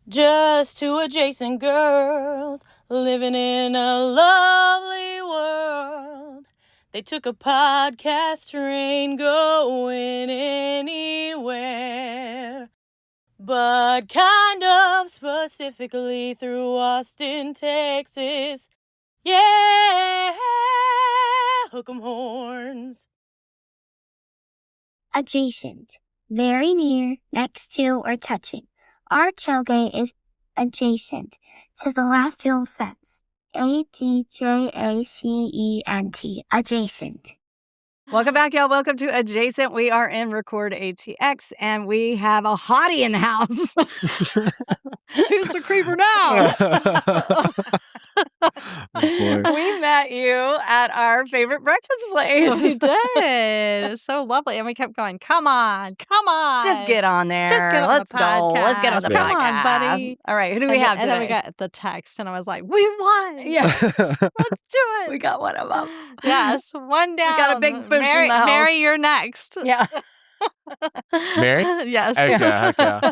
Just two adjacent girls living in a lovely world. They took a podcast train going anywhere, but kind of specifically through Austin, Texas. Yeah, hook 'em horns. Adjacent. Very near, next to, or touching. Our tailgate is adjacent to the left field fence. ADJACENT. Adjacent. Welcome back, y'all. Welcome to Adjacent. We are in Record ATX, and we have a hottie in the house. Who's the creeper now? We met you at our favorite breakfast place. We did. It's so lovely. And we kept going, come on. Just get on there. Just get on Let's the go. podcast. Let's get on the Come podcast. on, buddy. All right, who do we have today? And then we got the text, and I was like, we won. Yeah. Let's do it. We got one of them. Yes, one down. We got a big fish in the house. Mary, you're next. Yeah. Mary? Yes. Heck yeah.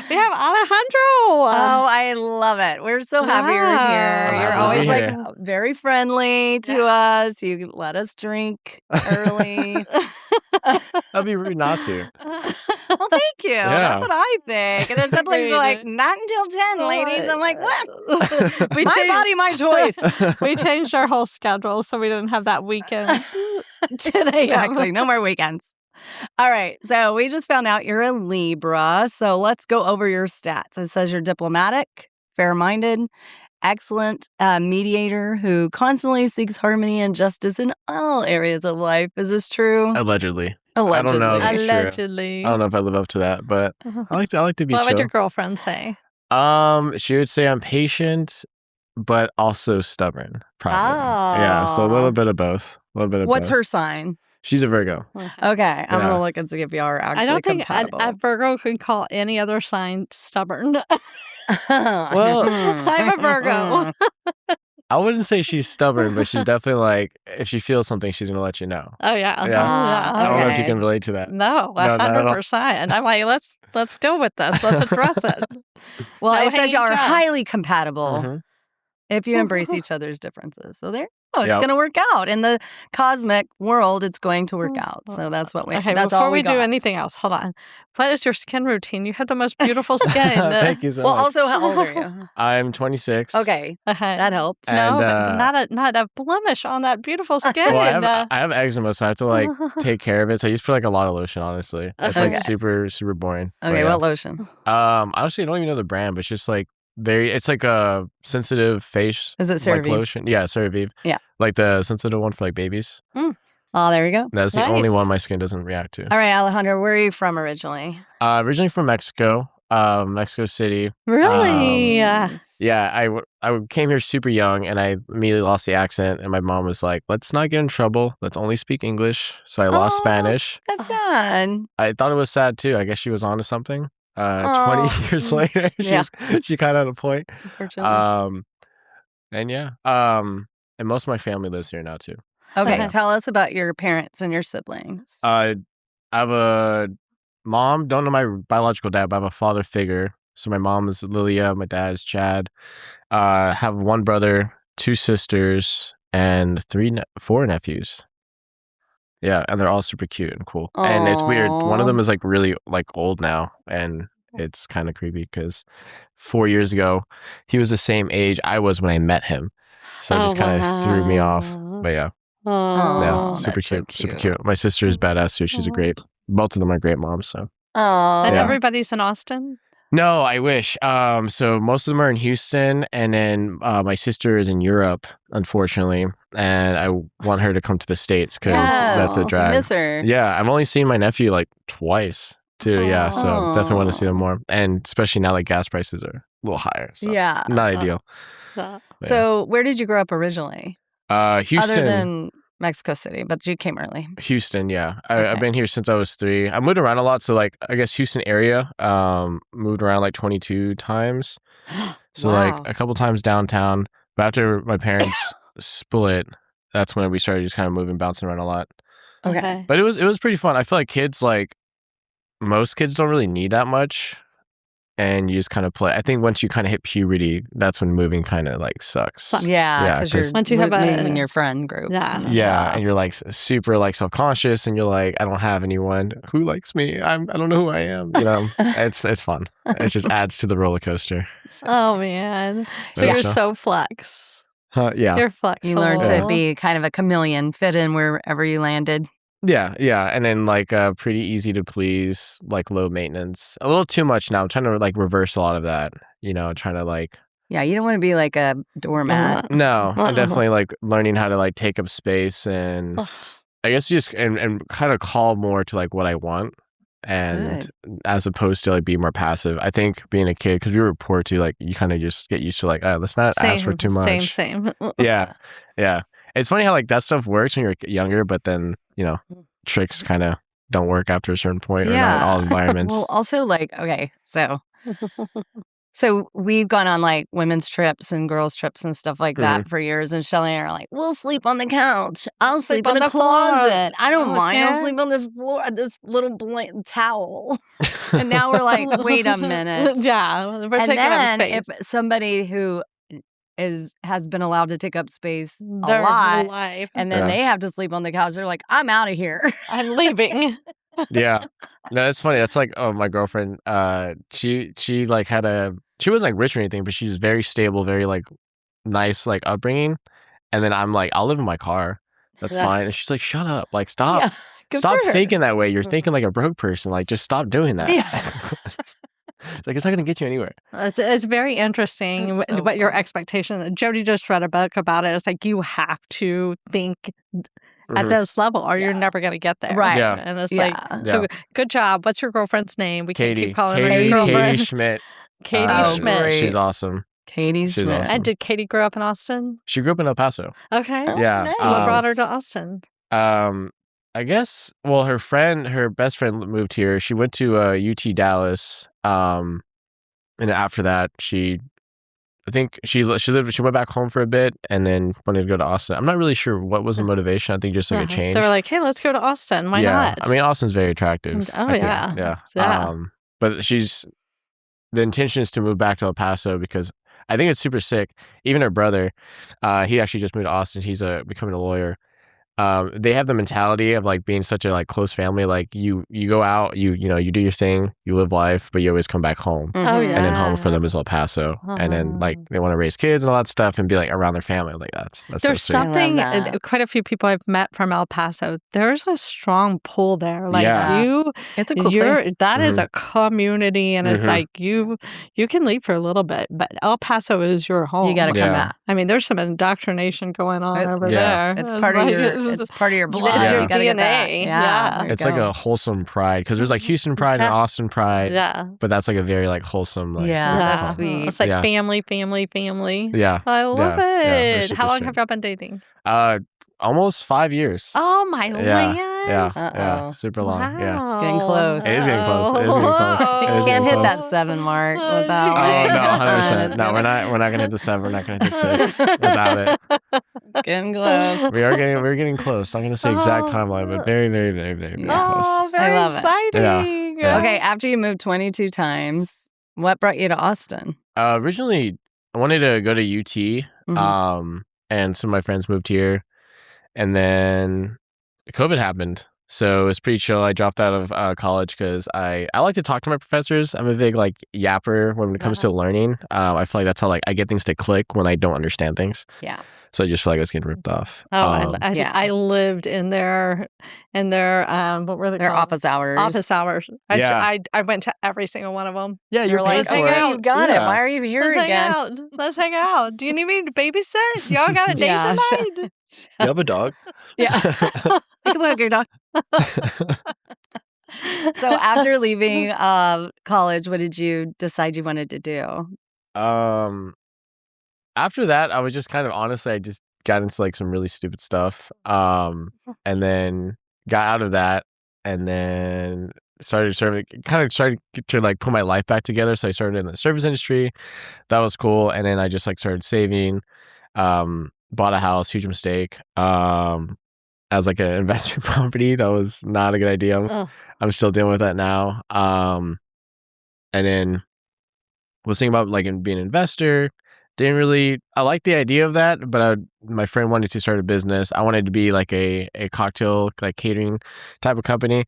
We have Alejandro. Oh, I love it. We're so happy you're here. I'm You're happy to always be like here. very friendly to us. You let us drink early. That'd be rude not to. Well, thank you. That's what I think. And then some places are like, not until 10, ladies. I'm like, what? My body, my choice. We changed our whole schedule so we didn't have that weekend. 10 a.m. Exactly. No more weekends. All right. So we just found out you're a Libra. So let's go over your stats. It says you're diplomatic, fair-minded, excellent mediator who constantly seeks harmony and justice in all areas of life. Is this true? Allegedly. Allegedly. I don't know if it's true. Allegedly. I don't know if I live up to that, but I like to be What would chill. your girlfriend say? She would say I'm patient, but also stubborn. Probably. Yeah. So a Oh. little bit of both. What's her sign? She's a Virgo. Okay. I'm Yeah. going to look and see if y'all are actually I don't think compatible. a Virgo could call any other sign stubborn. Well, I'm a Virgo. I wouldn't say she's stubborn, but she's definitely like, if she feels something, she's gonna let you know. Oh yeah. Yeah. I don't know if you Okay. can relate to that. No, No, not at all. 100%. I'm like, let's deal with this. Let's address it. Well, No it says y'all are hanging chest. highly compatible Mhm. if you embrace each other's differences. So there. Oh, it's Yep. going to work out. In the cosmic world, it's going to work out. So that's what we Okay, that's before all we do got. anything else, hold on. What is your skin routine? You have the most beautiful skin. Thank you so Well, much. also, how old are you? I'm 26. Okay. Okay. That helps. And, No, but not a blemish on that beautiful skin. Well, I have eczema, so I have to like take care of it. So I used to put like a lot of lotion, honestly. It's like Okay. super, super boring. But Okay, yeah. what lotion? Honestly, I don't even know the brand, but it's just like it's like a sensitive face Is it like CeraVe? lotion. Yeah, CeraVe. Yeah. Like the sensitive one for like babies. Oh, there you go. That's the only Nice. one my skin doesn't react to. All right, Alejandro, where are you from originally? Originally from Mexico, Mexico City. Really? Yeah, I came here super young and I immediately lost the accent. And my mom was like, let's not get in trouble. Let's only speak English. So I lost Oh. Spanish. That's sad. I thought it was sad too. I guess she was onto something. 20 Aw. years later, Yeah. she kind of had a point. Unfortunately. And yeah, and most of my family lives here now too. Okay, Okay. tell us about your parents and your siblings. I have a mom. Don't know my biological dad, but I have a father figure. So my mom is Lilia, my dad is Chad. Have one brother, two sisters, and four nephews. Yeah, and they're all super cute and cool. And it's weird. One of them is like really like old now, and it's kind of creepy because 4 years ago he was the same age I was when I met him. So it just kind of threw me off. But yeah, Oh, super that's so cute, super cute. My sister is badass too. She's a great. Both of them are great moms. So Oh, And Yeah. everybody's in Austin? no, I wish. So most of them are in Houston, and then my sister is in Europe, unfortunately, and I want her to come to the States because that's a drag. Miss her. Yeah, I've only seen my nephew like twice too. Yeah, so definitely want to see them Aw. more, and especially now like gas prices are a little higher. So Yeah. not ideal. Uh, But So, where did you grow up originally? Houston. Other than Mexico City, but you came early. Houston, yeah. Okay. I've been here since I was 3. I moved around a lot, so like I guess Houston area. Moved around like 22 times. So Wow. like a couple times downtown. But after my parents split, that's when we started just kind of moving, bouncing around a lot. Okay. But it was pretty fun. I feel like kids, like most kids, don't really need that much and you just kind of play. I think once you kind of hit puberty, that's when moving kind of like sucks. Yeah, because you're Once you have moving your friend groups. Yeah. and Yeah, stuff. and you're like super like self-conscious, and you're like, I don't have anyone who likes me. I don't know who I am. You know, it's fun. It just adds to the roller coaster. Oh man. So Yeah. you're so flex. Yeah, You're flexible. You learn to be kind of a chameleon, fit in wherever you landed. yeah, and then like pretty easy to please, like low maintenance. A little too much now. I'm trying to like reverse a lot of that. You know, trying to like Yeah, you don't want to be like a doormat. no, I'm definitely like learning how to like take up space and I guess just and kind of call more to like what I want. And as opposed to like be more passive. I think being a kid, because we were poor too, like you kind of just get used to like, oh, let's not ask for too much. Same. Yeah. It's funny how like that stuff works when you're younger, but then, you know, tricks kind of don't work after a certain point or not in all environments. Well, also like, okay, so we've gone on like women's trips and girls' trips and stuff like that for years. And Shelly and I are like, we'll sleep on the couch. I'll sleep in the closet. I don't mind. I'll sleep on this floor, this little towel. And now we're like, wait a minute. Yeah, we're And taking up then space. if somebody who has been allowed to take up space a Their lot, life. and then they have to sleep on the couch, they're like, I'm out of here. I'm leaving. Yeah. No, it's funny. That's like, oh, my girlfriend, she like she wasn't like rich or anything, but she's very stable, very like nice, like upbringing. And then I'm like, I'll live in my car. That's fine. And she's like, shut up. Like, stop. Stop thinking that way. You're thinking like a broke person. Like, just stop doing that. It's like, it's not going to get you anywhere. It's very interesting what your expectation. Jody just read a book about it. It's like you have to think at this level or you're never going to get there. Right. Yeah. And it's like, so good job. What's your girlfriend's name? We can't keep calling her your girlfriend. Katie Schmidt. Katie Schmidt. great. She's awesome. Katie She's Schmidt. awesome. And did Katie grow up in Austin? She grew up in El Paso. Okay. Yeah. nice. What brought her to Austin? I guess, well, her best friend moved here. She went to UT Dallas. And after that, I think she went back home for a bit and then wanted to go to Austin. I'm not really sure what was the motivation. I think just like a change. They were like, hey, let's go to Austin. Why not? I mean, Austin's very attractive. Oh, I think. yeah. Yeah. But the intention is to move back to El Paso because I think it's super sick. Even her brother, he actually just moved to Austin. He's becoming a lawyer. They have the mentality of like being such a like close family. Like you go out, you do your thing, you live life, but you always come back home. Oh, yeah. And then home for them is El Paso. And then like they want to raise kids and all that stuff and be like around their family. Like that's There's so sweet. something, that. quite a few people I've met from El Paso, there's a strong pull there. Like It's a cool place. that is a community and it's like you can leave for a little bit, but El Paso is your home. You got to come back. I mean, there's some indoctrination going on over there. It's part of your blood. It's your You gotta get back. DNA. Yeah. It's like a wholesome pride because there's like Houston pride and Austin pride. Yeah. But that's like a very like wholesome. Like, That's sweet. It's like family. Yeah. I love they're it. super How long sick. have y'all been dating? Almost 5 years. Oh my land. Yeah, super long. Wow. Yeah. It's getting close. It is getting close. It is getting close. It is You can't getting hit close. that 7 mark without. Oh no, 100%. No, we're not gonna hit the 7. We're not gonna hit the 6 without it. It's getting close. We're getting close. I'm gonna say exact timeline, but very, very, very, very, very close. Oh, very I love it. exciting. Yeah. Okay, after you moved 22 times, what brought you to Austin? Originally, I wanted to go to UT. And some of my friends moved here, and then COVID happened. So it's pretty chill. I dropped out of college because I like to talk to my professors. I'm a big like yapper when it comes to learning. I feel like that's how like I get things to click when I don't understand things. Yeah. So I just feel like I was getting ripped off. I lived in their what were they Their called? office hours. Office hours. Yeah. I went to every single one of them. Yeah, You're like, Let's hang okay, out. you got it. Yeah. Why are you here Let's hang again? out. Let's hang out. Do you need me to babysit? Y'all got a date Yeah, tonight? You have a dog? Yeah. Think about your dog. So after leaving college, what did you decide you wanted to do? After that, I was just kind of honestly, I just got into like some really stupid stuff. And then got out of that and then started to like put my life back together. So I started in the service industry. That was cool. And then I just like started saving, bought a house, huge mistake. As like an investment property. That was not a good idea. I'm still dealing with that now. And then was thinking about like being an investor. Didn't really. I like the idea of that, but my friend wanted to start a business. I wanted to be like a cocktail like catering type of company,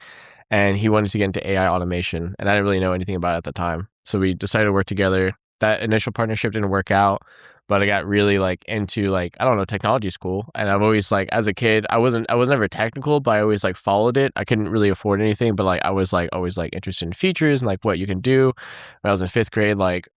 and he wanted to get into AI automation, and I didn't really know anything about it at the time. So we decided to work together. That initial partnership didn't work out, but I got really like into like, I don't know, technology school. And I've always like, as a kid, I was never technical, but I always like followed it. I couldn't really afford anything, but like I was like always like interested in features and like what you can do. When I was in 5th grade, like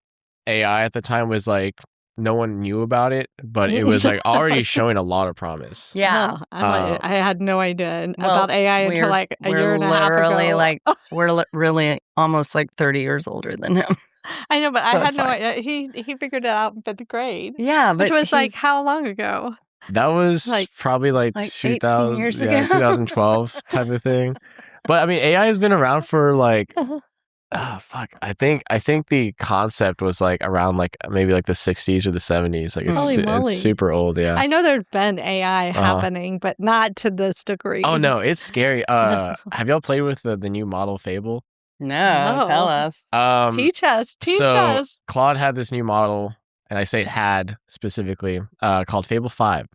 AI at the time was like, no one knew about it, but it was like already showing a lot of promise. Yeah. I had no idea about AI until like a year and a half ago. Like, we're really almost like 30 years older than him. I know, but I had no idea. He figured it out in 5th grade. Yeah, but which was like how long ago? That was like, probably like 2000 years ago. 2012 type of thing. But I mean, AI has been around for like, oh fuck, I think the concept was like around like maybe like the 60s or the 70s. Like it's super old. Yeah, I know there's been AI happening, but not to this degree. Oh no, it's scary. Have y'all played with the new model Fable? No, tell us. Teach us. Claude had this new model, and I say it had specifically, called Fable 5.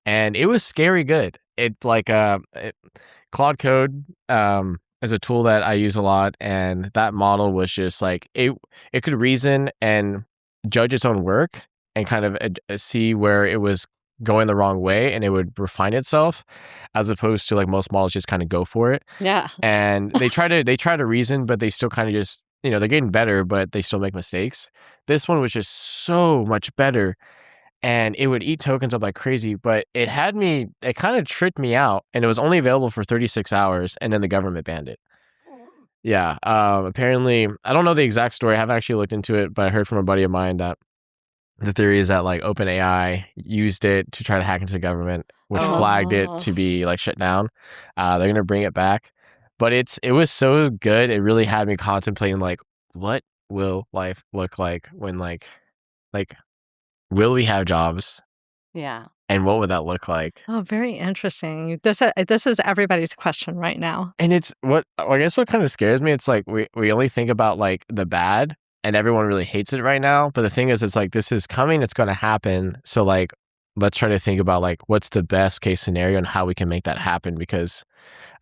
And it was scary good. It's like Claude Code is a tool that I use a lot, and that model was just like it could reason and judge its own work and kind of see where it was going the wrong way, and it would refine itself, as opposed to like most models just kind of go for it. Yeah. And they try to reason, but they still kind of just, they're getting better, but they still make mistakes. This one was just so much better, and it would eat tokens up like crazy, but it kind of tricked me out, and it was only available for 36 hours, and then the government banned it. Yeah. Apparently, I don't know the exact story. I haven't actually looked into it, but I heard from a buddy of mine that the theory is that like OpenAI used it to try to hack into the government, which flagged it to be like shut down. They're going to bring it back, but it was so good. It really had me contemplating like, what will life look like when like will we have jobs? Yeah. And what would that look like? Oh, very interesting. This is everybody's question right now. And it's I guess what kind of scares me, it's like we only think about like the bad, and everyone really hates it right now. But the thing is, it's like, this is coming, it's going to happen. So like, let's try to think about like, what's the best case scenario and how we can make that happen? Because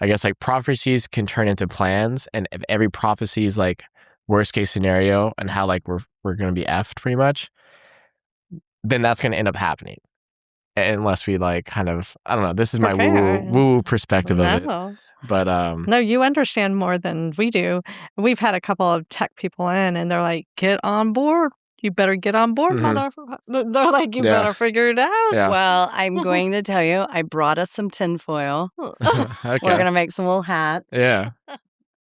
I guess like prophecies can turn into plans, and if every prophecy is like worst case scenario and how like we're going to be effed pretty much, then that's going to end up happening. Unless we like kind of, I don't know, this is my woo perspective of it. But no, you understand more than we do. We've had a couple of tech people in, and they're like, "Get on board. You better get on board, motherfucker." They're like, "You better figure it out." Yeah. Well, I'm going to tell you, I brought us some tinfoil. Okay. We're gonna make some little hats. Yeah.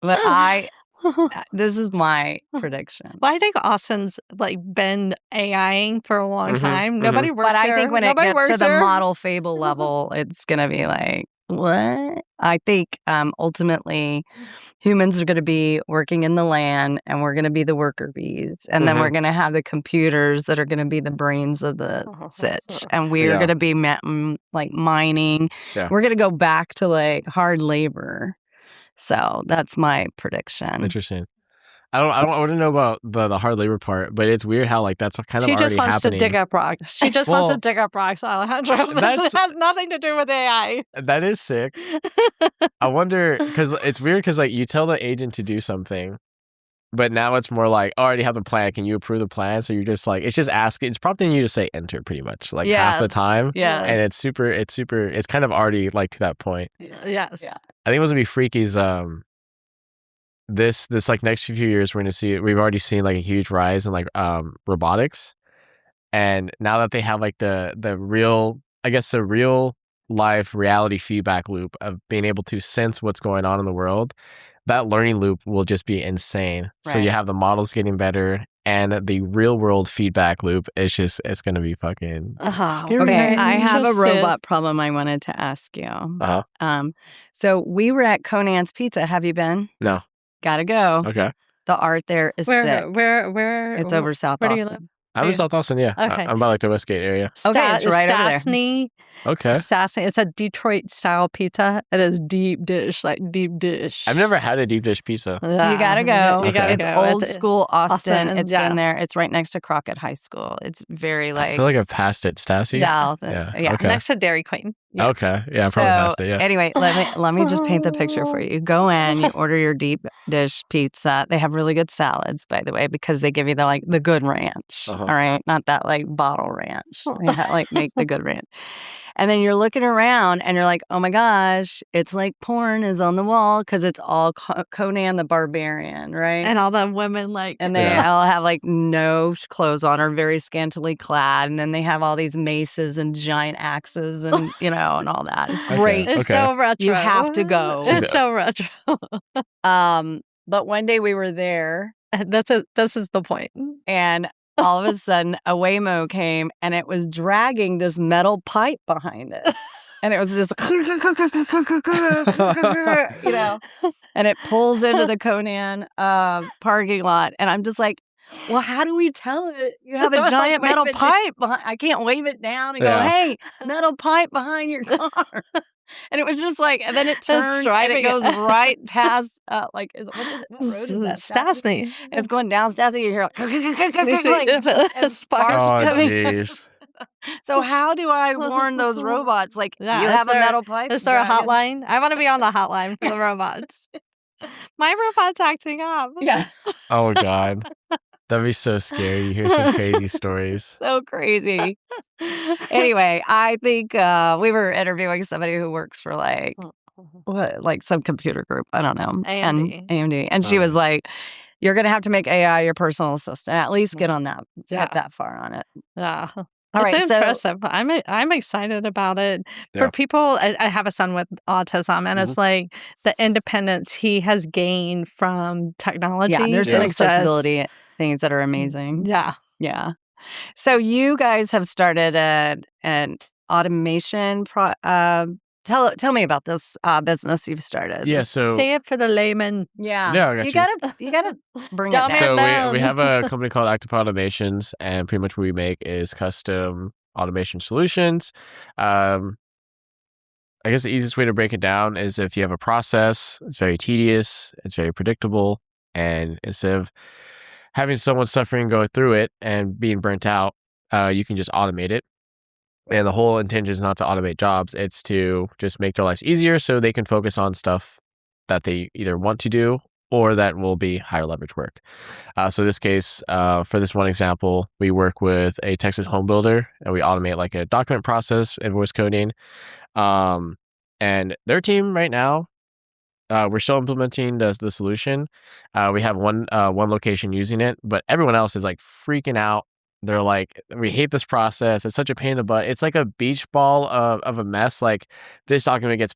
But this is my prediction. Well, I think Austin's like been AIing for a long time. Nobody works there. But I think when it gets to the model Fable level, it's gonna be like, what? I think ultimately humans are going to be working in the land, and we're going to be the worker bees. And then we're going to have the computers that are going to be the brains of the sitch. And we're going to be like mining. Yeah. We're going to go back to like hard labor. So that's my prediction. Interesting. I wouldn't know about the hard labor part, but it's weird how like that's kind of already happening. She just wants to dig up rocks. She just wants to dig up rocks, Alejandro. This has nothing to do with AI. That is sick. I wonder, because it's weird because like you tell the agent to do something, but now it's more like, I already have the plan. Can you approve the plan? So you're just like, it's just asking, it's prompting you to say enter pretty much like half the time. Yeah. And it's kind of already like to that point. Yes. Yeah. I think what's gonna be freaky is this like next few years we've already seen like a huge rise in like robotics, and now that they have like the real life reality feedback loop of being able to sense what's going on in the world, that learning loop will just be insane. Right. So you have the models getting better, and the real world feedback loop is it's gonna be fucking scary. Okay, I have a robot problem I wanted to ask you. So we were at Conan's Pizza. Have you been? No. Gotta go. Okay. The art there is sick. Where? It's over South Austin. Where do you live? I'm in South Austin, yeah. Okay. I'm by like the Westgate area. Okay, it's right over there. Stastny. Okay. Stastny. It's a Detroit style pizza. It is deep dish, like deep dish. I've never had a deep dish pizza. Yeah. You gotta go. You gotta It's go. old school Austin. It's yeah. been there. It's right next to Crockett High School. It's very like I feel like I've passed it, Stassi. south. Yeah. Yeah. Okay. Next to Dairy Queen. Yeah. Okay. Yeah, I probably passed it, yeah. Anyway, let me just paint the picture for you. Go in, you order your deep dish pizza. They have really good salads, by the way, because they give you the good ranch. Uh-huh. All right, not that like bottle ranch. They make the good ranch. And then you're looking around and you're like, oh my gosh, it's like porn is on the wall because it's all Conan the Barbarian, right? And all the women like. And they all have like no clothes on or very scantily clad. And then they have all these maces and giant axes and, and all that. It's great. It's so retro. You have to go. It's so retro. But one day we were there. This is the point. And all of a sudden, a Waymo came and it was dragging this metal pipe behind it. And it was just, and it pulls into the Conan parking lot. And I'm just like, well, how do we tell it? You have a giant metal pipe behind. I can't wave it down and go, hey, metal pipe behind your car. And it was just like, and then it turns and it goes right past, what road is that? Stastny. It's going down Stastny. You hear like sparks coming. Jeez. So how do I warn those robots? Like, you have a metal pipe? Is there a hotline? I want to be on the hotline for the robots. My robot's acting up. Yeah. Oh, God. That'd be so scary. You hear some crazy stories. So crazy. Anyway, I think we were interviewing somebody who works for like some computer group. I don't know. AMD. And she was like, you're going to have to make AI your personal assistant. At least get on that. Get that far on it. Yeah. All it's right, impressive. I'm excited about it. For people, I have a son with autism, and it's like the independence he has gained from technology. Yeah, there's some accessibility things that are amazing. Yeah. Yeah. So you guys have started an automation Tell me about this business you've started. Yeah, so say it for the layman. Yeah, I got you gotta bring it Dumb down. So we have a company called Active Automations, and pretty much what we make is custom automation solutions. I guess the easiest way to break it down is if you have a process, it's very tedious, it's very predictable, and instead of having someone suffering go through it and being burnt out, you can just automate it. And the whole intention is not to automate jobs. It's to just make their lives easier so they can focus on stuff that they either want to do or that will be higher leverage work. So in this case, for this one example, we work with a Texas home builder and we automate like a document process, invoice coding. And their team right now, we're still implementing the solution. We have one location using it, but everyone else is like freaking out. They're like, we hate this process. It's such a pain in the butt. It's like a beach ball of a mess. Like this document gets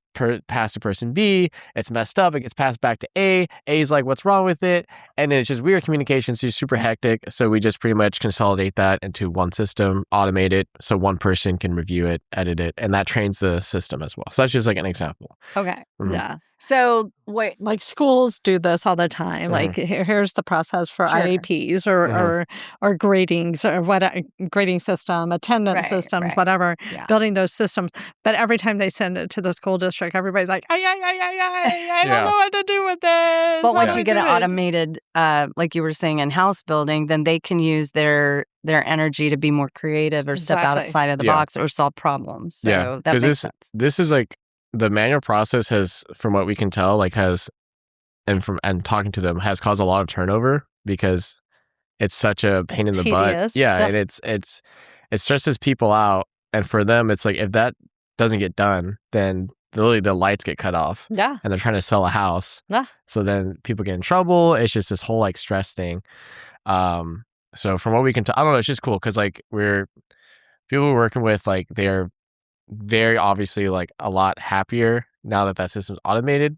passed to person B. It's messed up. It gets passed back to A. A's like, what's wrong with it? And then it's just weird communications. It's super hectic. So we just pretty much consolidate that into one system, automate it so one person can review it, edit it, and that trains the system as well. So that's just like an example. Okay. Mhm. Yeah. So wait, Like schools do this all the time. Like here's the process for IEPs or gradings or what grading system, attendance systems, whatever. Yeah. Building those systems, but every time they send it to the school district, everybody's like, I don't know what to do with this. But once you get it automated, like you were saying in house building, then they can use their energy to be more creative or step outside of the box or solve problems. So that makes sense. This is like the manual process has, from what we can tell, and talking to them, has caused a lot of turnover because it's such a pain in the butt. Yeah, and it stresses people out, and for them, it's like if that doesn't get done, then literally the lights get cut off. Yeah, and they're trying to sell a house. Yeah, so then people get in trouble. It's just this whole like stress thing. So from what we can tell, I don't know. It's just cool because like people we're working with, like they're very obviously like a lot happier now that system's automated.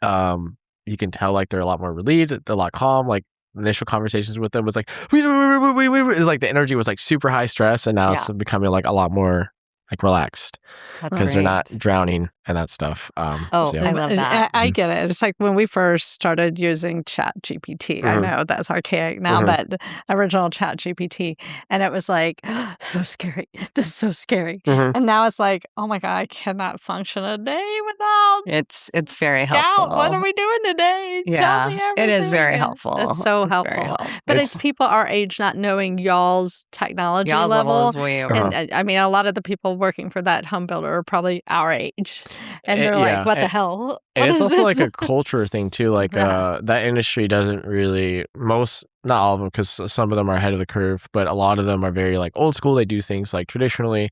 You can tell like they're a lot more relieved, they're a lot calm. Like initial conversations with them was like, it's like the energy was like super high stress, and now it's becoming like a lot more like relaxed That's because they're not great. drowning and that stuff. Oh, so, yeah. I love that. I get it. It's like when we first started using Chat GPT. I Mhm. know that's archaic now, Mhm. but original Chat GPT. And it was like, so scary. This is so scary. Mhm. And now it's like, oh my God, I cannot function a day without It's very Scout. helpful. What are we doing today? Yeah, Tell me it is very everything. helpful. It's so It's very helpful. helpful. But It's- it's people our age not knowing y'all's technology Y'all's level. level is way Uh-huh. And I mean, a lot of the people working for that home builder are probably our age. And they're yeah, like, what the hell? And What it's is also this? like a culture thing too. Like Yeah. that industry doesn't really not all of them, because some of them are ahead of the curve, but a lot of them are very like old school. They do things like traditionally.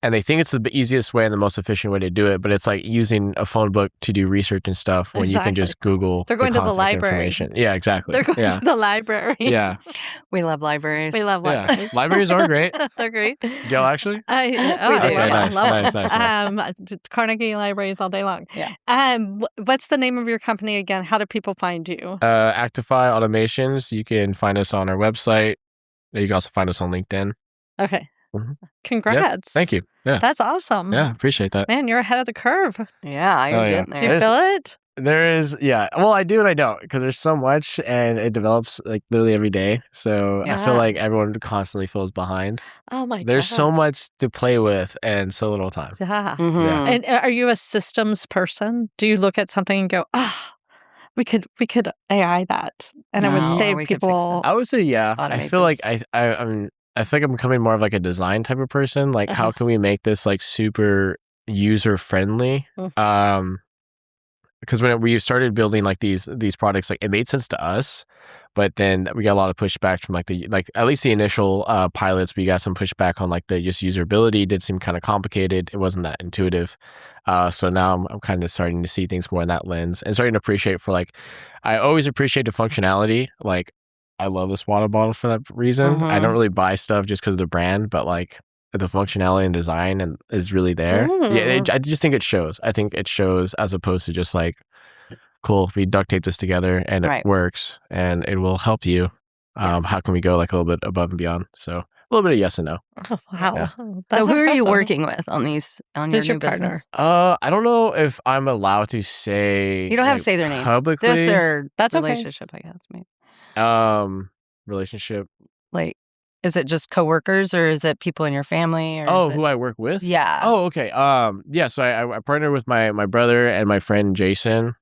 And they think it's the easiest way and the most efficient way to do it, but it's like using a phone book to do research and stuff when you can just Google. They're going to the contact library. information. Yeah, exactly. They're going to the library. Yeah. We love libraries. We love Yeah. libraries. Libraries are great. They're great. Y'all actually? We do. I nice, love nice, them. nice. Carnegie libraries all day long. Yeah. What's the name of your company again? How do people find you? Actify Automations. You can find us on our website. You can also find us on LinkedIn. Okay. Mhm. Congrats. Yep. Thank you. Yeah. That's awesome. Yeah, appreciate that. Man, you're ahead of the curve. Yeah, you're Oh, yeah. getting Do there. you feel it? There is, yeah. Well, I do and I don't, because there's so much and it develops like literally every day. So I feel Yeah. like everyone constantly feels behind. Oh my god. There's so much to play with and so little time. Yeah. Mhm. And are you a systems person? Do you look at something and go, we could AI that, and it would No, save we could fix people. I would say, yeah. I Automate feel like this. I think I'm becoming more of like a design type of person. Like, how can we make this like super user friendly? Because when we started building like these products, like it made sense to us, but then we got a lot of pushback from like at least the initial pilots. We got some pushback on like the just usability. It did seem kind of complicated. It wasn't that intuitive. So now I'm kind of starting to see things more in that lens and starting to appreciate for like, I always appreciate the functionality. Like, I love this water bottle for that reason. I don't really buy stuff just because of the brand, but like the functionality and design and is really there. Yeah, I just think it shows. I think it shows as opposed to just like, cool, we duct tape this together and it works and it will help you. How can we go like a little bit above and beyond? So a little bit of yes and no. Oh, wow. Yeah. That's So who are you impressive. working with on Who's your your new business? partner? I don't know if I'm allowed to say. You don't have like, to say their names. publicly. Just their That's okay. relationship, I guess. Maybe. Relationship. Like, is it just coworkers or is it people in your family? Or is it... who I work with? Yeah. Oh, okay. Yeah. So I partner with my brother and my friend Jason.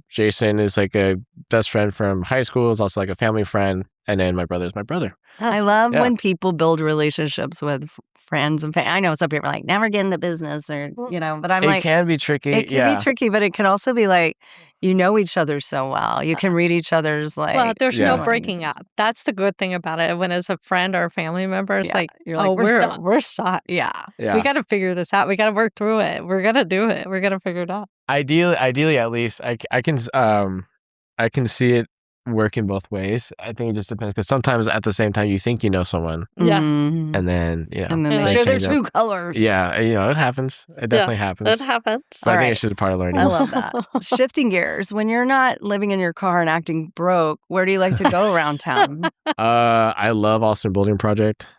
Jason is like a best friend from high school. Is also like a family friend, and then my brother is my brother. I love Yeah. when people build relationships with friends and family. I know some people are like, never get into business or, but I'm It like, can be tricky. it can be tricky, but it can also be like, you know each other so well. You can read each other's like. Well, there's no feelings. breaking up. That's the good thing about it. When it's a friend or a family member, it's Yeah. like, You're like, we're stuck. Yeah. Yeah. We got to figure this out. We got to work through it. We're gonna do it. We're gonna figure it out. Ideally, at least I can see it working both ways. I think it just depends because sometimes at the same time you think you know someone, Yeah. Mhm. and then And then You're they like- show their change up. true colors. Yeah, it happens. It definitely happens. That happens. But I All think right. it's just a part of learning. I love that. Shifting gears, when you're not living in your car and acting broke, where do you like to go around town? I love Austin Building Project.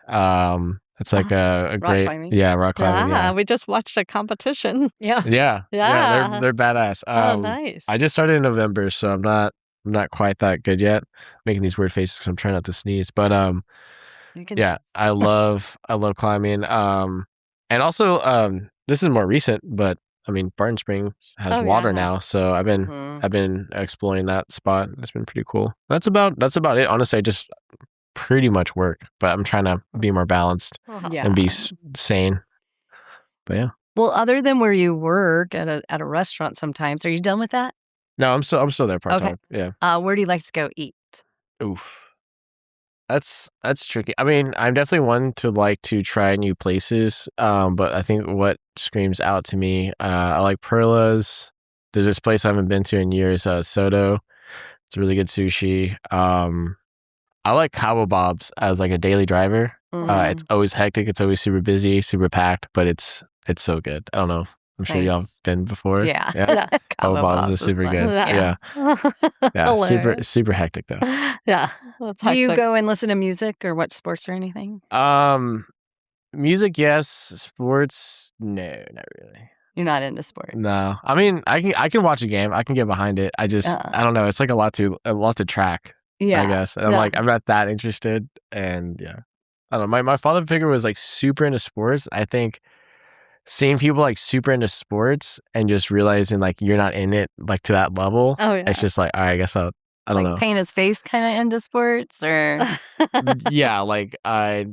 It's like a rock great climbing? rock climbing. Yeah, Yeah, we just watched a competition. Yeah. Yeah. They're badass. Oh, nice. I just started in November, so I'm not quite that good yet. Making these weird faces because I'm trying not to sneeze. But You can yeah, I love climbing. And also this is more recent, but I mean Barton Springs has Oh, water yeah. now, so I've been Mhm. I've been exploring that spot. It's been pretty cool. That's about it. Honestly, I just pretty much work, but I'm trying to be more balanced Yeah. and be sane. But yeah. Well, other than where you work at a restaurant sometimes, are you done with that? No, I'm still there part time. Okay. Yeah. Where do you like to go eat? Oof. That's tricky. I mean, I'm definitely one to like to try new places. But I think what screams out to me, I like Perla's. There's this place I haven't been to in years, Soto. It's really good sushi. I like Cabo Bob's as like a daily driver. Mhm. It's always hectic. It's always super busy, super packed, but it's so good. I don't know. I'm sure y'all Nice. have been before. Yeah. Yeah. Cabo Cabo Bob's Bob's is super fun. good. Yeah. Yeah. Hilarious. Super hectic though. Yeah. That's Do you hectic. go and listen to music or watch sports or anything? music, yes. Sports, no, not really. You're not into sports. No, I mean, I can watch a game. I can get behind it. I don't know. It's like a lot to track. Yeah. I guess. And I'm not that interested. And yeah, I don't know. My father figure was like super into sports. I think seeing people like super into sports and just realizing like you're not in it like to that level. Oh, yeah. It's just like, all right, I guess I don't know. Paint his face kind of into sports or Yeah, like I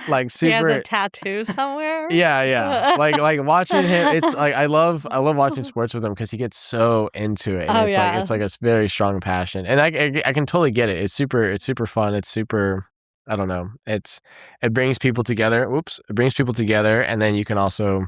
like super. He has a tattoo somewhere. Yeah. like watching him, it's like I love watching sports with him because he gets so into it. And it's like a very strong passion, and I can totally get it. It's super fun. It's super. I don't know. It brings people together. It brings people together, and then you can also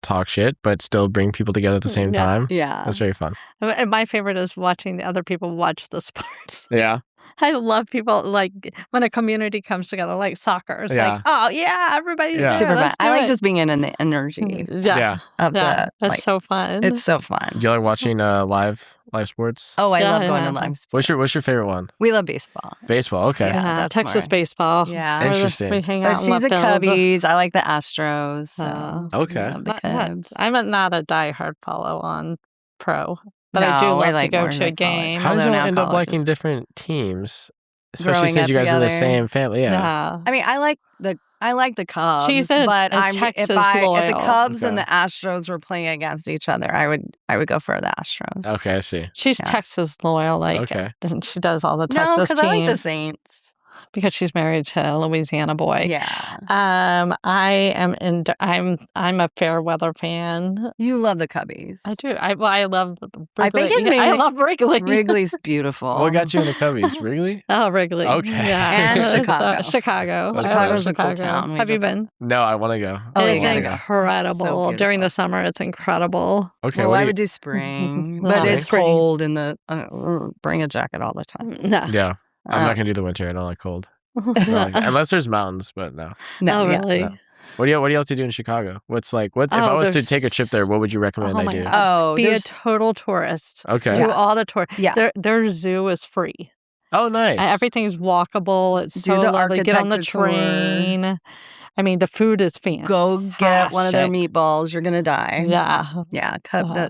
talk shit, but still bring people together at the same time. Yeah, that's very fun. And my favorite is watching the other people watch the sports. Yeah. I love people like when a community comes together, like soccer. It's like, oh yeah, everybody's there. Super fun. I like it. just being in the energy. It's so fun. It's so fun. Do you like watching live sports? Oh, I love going to live sports. What's your favorite one? We love baseball. Baseball, okay. Yeah, Texas baseball. Yeah, interesting. We hang out. She's a Cubbies. I like the Astros. So okay, I'm not a diehard follow on pro. But I do like to go to a game. How did you end up liking different teams? Especially since you guys are in the same family. Yeah. I mean, I like the Cubs. She's but Texas if the Cubs and the Astros were playing against each other, I would go for the Astros. Okay, I see. She's Texas loyal, and she does all the Texas teams. because I like the Saints. Because she's married to a Louisiana boy. Yeah. I'm a fair weather fan. You love the Cubbies. I do. I love Wrigley. I think it's I love Wrigley. Wrigley's beautiful. What got you in the Cubbies? Wrigley? Oh, Wrigley. Okay. Yeah. And Chicago. Chicago. Chicago's a cool town. Have you been? No, I want to go. It's incredible. During the summer, it's incredible. Okay. Well, I would do spring, but it's cold in the. Bring a jacket all the time. No. Yeah. I'm not gonna do the winter. I don't like cold. Unless there's mountains, but no. No, really. No. What do you like to do in Chicago? If I was to take a trip there, what would you recommend I do? Be a total tourist. Okay. Do all the tour. Yeah. Their zoo is free. Oh, nice. Everything's walkable. It's so lovely. Get on the train. Tour. I mean, the food is fantastic. Go get one of their meatballs. You're gonna die. Yeah. Yeah.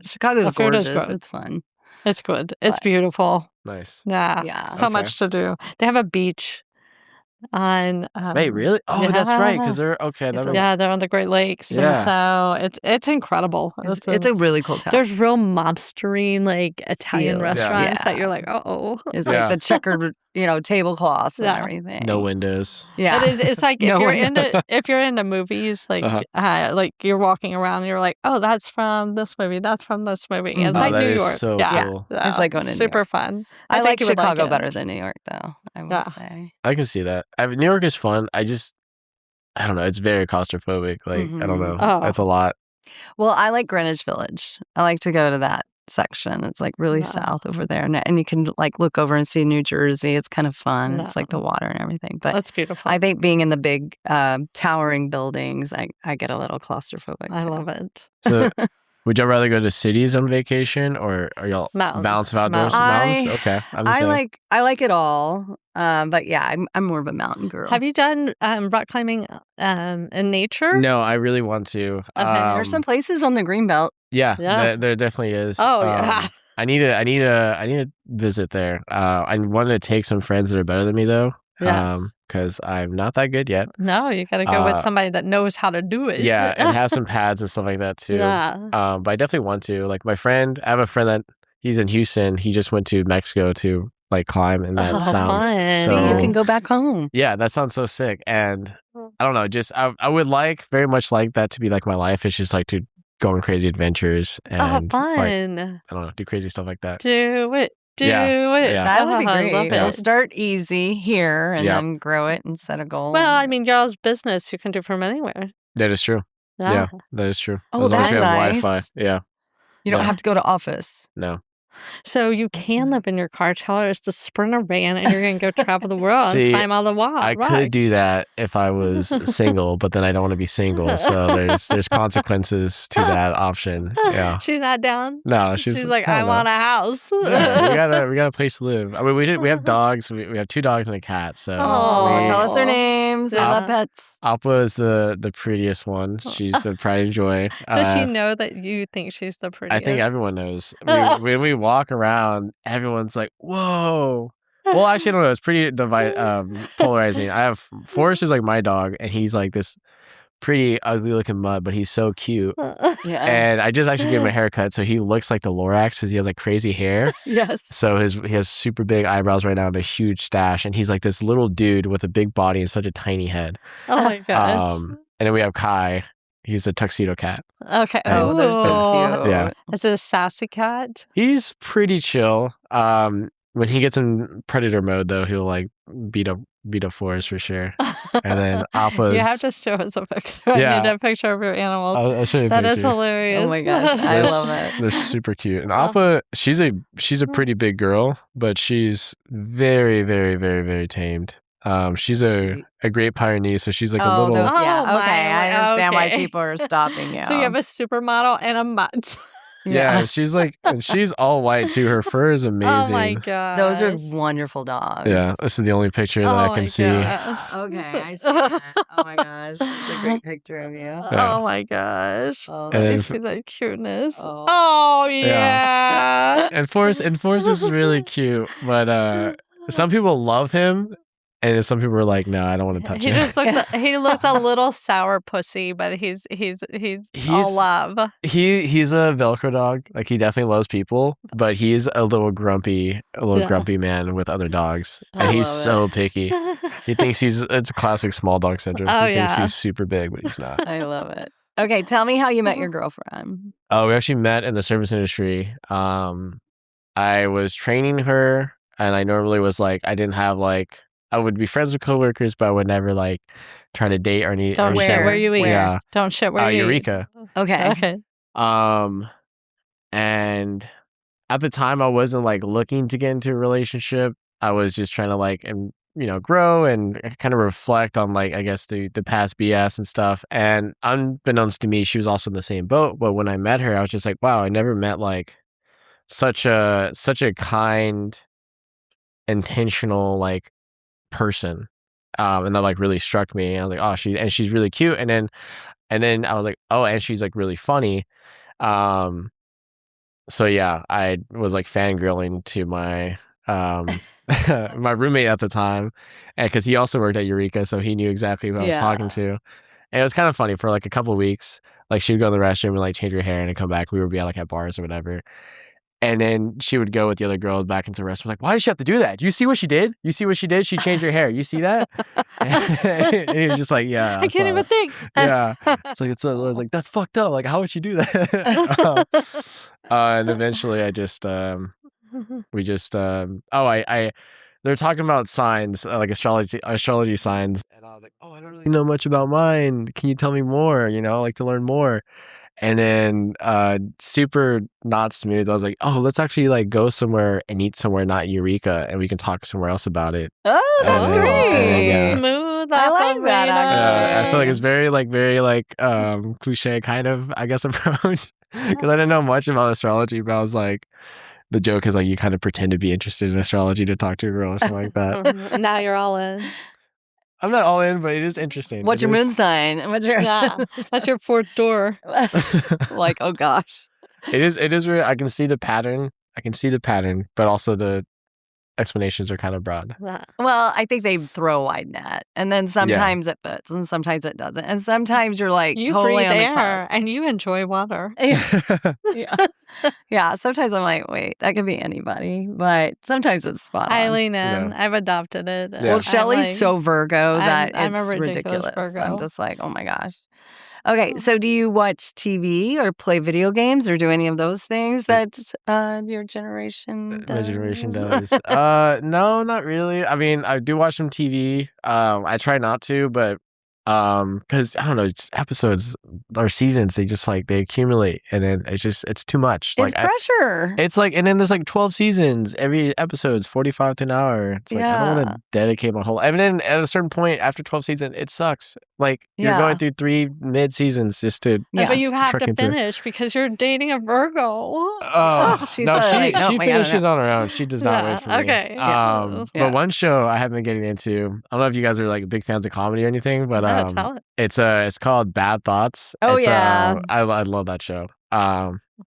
Chicago's gorgeous. It's fun. It's good. It's beautiful. Nice. Yeah. So much to do. They have a beach on. Wait, really? Oh, that's right. Because they're they're on the Great Lakes. Yeah. And so it's incredible. It's a really cool town. There's real mobstering Italian restaurants that you're like, it's like the checkered, tablecloths and everything. No windows. Yeah, it is. It's like if you're into movies, like you're walking around, and you're like, oh, that's from this movie. That's from this movie. It's like New York. So cool. It's like going to super fun. I like Chicago better than New York, though. I would say. I can see that. New York is fun. I don't know. It's very claustrophobic. I don't know. That's a lot. Well, I like Greenwich Village. I like to go to that section. It's like really south over there, and you can look over and see New Jersey. It's kind of fun. It's like the water and everything. But that's beautiful. I think being in the big towering buildings, I get a little claustrophobic. I love it. So, would y'all rather go to cities on vacation, or are y'all balance of outdoors? Mountains? Okay. I like it all. But yeah, I'm more of a mountain girl. Have you done rock climbing in nature? No, I really want to. There's some places on the Greenbelt. Yeah. There definitely is. Oh yeah. I need to visit there. I want to take some friends that are better than me though. Yes. Because I'm not that good yet. No, you got to go with somebody that knows how to do it. Yeah, and have some pads and stuff like that too. Yeah. But I definitely want to. I have a friend that he's in Houston. He just went to Mexico to climb, and that sounds fun. so. You can go back home. Yeah, that sounds so sick. And I don't know, just I would very much like that to be my life. It's just to go on crazy adventures and fun. I don't know, do crazy stuff like that. Do it. Yeah. That would be I great. love it. Start easy here and then grow it and set a goal. Well, I mean, y'all's business you can do from anywhere. That is true. Yeah, that is true. Oh, as long as we have nice. Wi-Fi. Yeah. You don't have to go to office. No. So you can live in your car. Tell her it's the Sprinter van, and you're going to go travel the world See, and climb all the walls. I could do that if I was single, but then I don't want to be single. So there's consequences to that option. Yeah. She's not down. No, She's like, I want a house. Yeah, we got a place to live. I mean, we have dogs. We have 2 dogs and a cat. So Tell us their names. We love pets. Appa is the prettiest one. She's the pride and joy. Does she know that you think she's the prettiest? I think everyone knows. When we walk around, everyone's like, "Whoa." Well, actually, I don't know. It's pretty polarizing. I have Forrest is like my dog, and he's like this pretty ugly looking mutt, but he's so cute. Yeah. And I just actually gave him a haircut, so he looks like the Lorax because he has like crazy hair. Yes. So he has super big eyebrows right now and a huge stash, and he's like this little dude with a big body and such a tiny head. Oh my gosh. And then we have Kai. He's a tuxedo cat. Okay. Oh, they're so cute. Yeah. Is it a sassy cat? He's pretty chill. When he gets in predator mode, though, he'll like beat up Forrest for sure. And then Appa's. You have to show us a picture. Yeah. I need a picture of your animals. I'll show you a That picture. is hilarious. Oh my gosh, I They're love it. They're super cute. And Appa, she's a pretty big girl, but she's very, very, very, very tamed. She's a Great Pyrenees, so she's like a little. Yeah, Oh, okay. my- I understand why okay. people are stopping you. So you have a supermodel and a mutt. Yeah, she's like, and she's all white too. Her fur is amazing. Oh my god. Those are wonderful dogs. Yeah, this is the only picture that I can see. Okay, I see that. Oh my gosh. It's a great picture of you. Yeah. Oh my gosh. Oh, Let me And- see that cuteness. Oh. Oh, yeah. And Forrest is really cute, but some people love him, and some people are like, no, I don't want to touch He him. just looks a little sour pussy, but he's all love. He's a Velcro dog. Like he definitely loves people, but he's a little grumpy man with other dogs, and he's love so picky. He thinks it's classic small dog syndrome. Oh, He thinks yeah. he's super big, but he's not. I love it. Okay, tell me how you met your girlfriend. Oh, we actually met in the service industry. I was training her, and I normally was like, I didn't have like, I would be friends with coworkers, but I would never like try to date or need. Don't or shit share. where you eat. Yeah. Don't shit where you Eureka. Okay. eat. Okay. And at the time, I wasn't like looking to get into a relationship. I was just trying to like, grow and kind of reflect on like, I guess the past BS and stuff. And unbeknownst to me, she was also in the same boat. But when I met her, I was just like, wow, I never met like such a kind, intentional like person. And that like really struck me. And I was like, oh, she's really cute. And then I was like, oh, and she's like really funny. So yeah, I was like fangirling to my my roommate at the time, and because he also worked at Eureka, so he knew exactly who I was talking to. And it was kind of funny for like a couple of weeks. Like she would go in the restroom and like change her hair and then come back. We would be like at bars or whatever. And then she would go with the other girls back into the restaurant. Like, why did she have to do that? Do you see what she did? You see what she did? She changed her hair. You see that? And he was just like, yeah. I can't even think. Yeah. I was like, that's fucked up. Like, how would you do that? And eventually I just, they're talking about signs, like astrology signs. And I was like, oh, I don't really know much about mine. Can you tell me more? Like to learn more. And then super not smooth. I was like, oh, let's actually like go somewhere and eat somewhere, not Eureka, and we can talk somewhere else about it. Oh, that's And then- great. yeah. Smooth. I like that, I feel like it's very cliche kind of, I guess, approach. Because I didn't know much about astrology, but I was like, the joke is like you kind of pretend to be interested in astrology to talk to a girl or something like that. Now you're all in. I'm not all in, but it is interesting. What's It your is- moon sign? What's your That's your fourth door. like, oh gosh. It is weird. I can see the pattern, but also the explanations are kind of broad. Well, I think they throw a wide net, and then sometimes it fits, and sometimes it doesn't, and sometimes you're like You totally breathe on the air cusp. and you enjoy water. Yeah, sometimes I'm like, wait, that could be anybody, but sometimes it's spot on. I lean in. Yeah. I've adopted it. Yeah. Well, I'm Shelly's like- so Virgo that I'm a it's ridiculous ridiculous. Virgo. I'm just like, oh my gosh. Okay, so do you watch TV or play video games or do any of those things that your generation does? My generation does. No, not really. I mean, I do watch some TV. I try not to, but Because I don't know, just episodes or seasons, they just like they accumulate, and then it's too much. It's pressure. It's like, and then there's like 12 seasons. Every episode's 45 to an hour. It's like I don't want to dedicate my whole. And then at a certain point after 12 seasons, it sucks. Like you're going through 3 mid seasons just to. But you have to finish because you're dating a Virgo. Oh she finishes on her own. She does not wait for me. Okay. But one show I have been getting into. I don't know if you guys are like big fans of comedy or anything, but tell it. it's called Bad Thoughts. Oh it's, yeah, I love that show.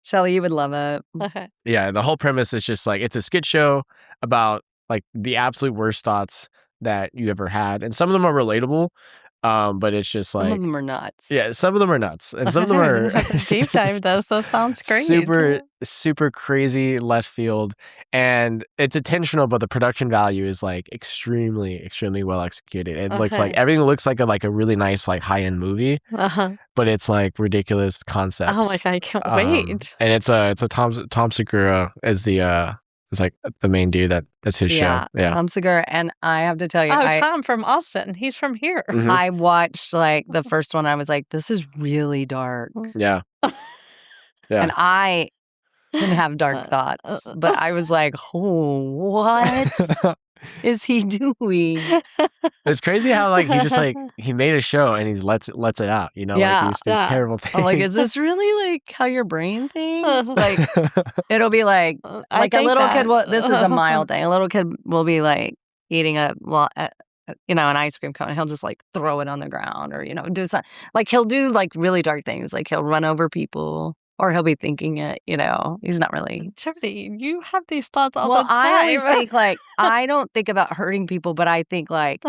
Shelly, you would love it. Okay. Yeah, the whole premise is just like it's a skit show about like the absolute worst thoughts that you ever had, and some of them are relatable. But it's just like some of them are nuts. Yeah, some of them are nuts, and some of them are deep dive. Though, so sounds great. Super crazy left field, and it's intentional, but the production value is like extremely well executed. It looks like everything looks like a really nice like high end movie, but it's like ridiculous concepts. Oh my god, I can't wait! And it's a Tom Segura as the it's like the main dude that's his show. Yeah, Tom Segura, and I have to tell you, Tom from Austin. He's from here. Mm-hmm. I watched like the first one. I was like, this is really dark. Yeah. And I didn't have dark thoughts, but I was like, oh, what is he doing? It's crazy how like he just like he made a show and he lets it out, you know, like these terrible things. I'm like, is this really like how your brain thinks? Like it'll be like a little kid will, this is a mild thing. A little kid will be like eating an ice cream cone. He'll just like throw it on the ground or, do something. Like he'll do like really dark things. Like he'll run over people. Or he'll be thinking it, he's not really. Shody, you have these thoughts all the time. I always think like, I don't think about hurting people, but I think like,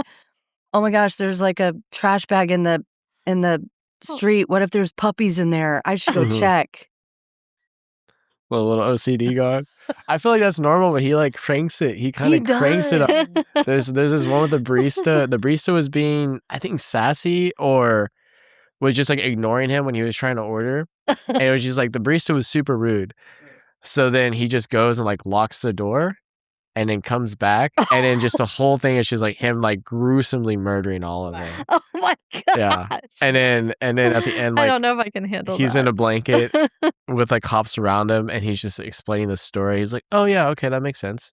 oh my gosh, there's like a trash bag in the street. What if there's puppies in there? I should go check. Little OCD going. I feel like that's normal, but he like cranks it. He kind of cranks it up. There's this one with the barista. The barista was being, I think, sassy or was just like ignoring him when he was trying to order. And it was just like the barista was super rude. So then he just goes and like locks the door and then comes back. And then just the whole thing is just like him like gruesomely murdering all of them. Oh my gosh. Yeah. And then at the end, like, I don't know if I can handle he's that. in a blanket with like cops around him and he's just explaining the story. He's like, oh yeah, okay, that makes sense.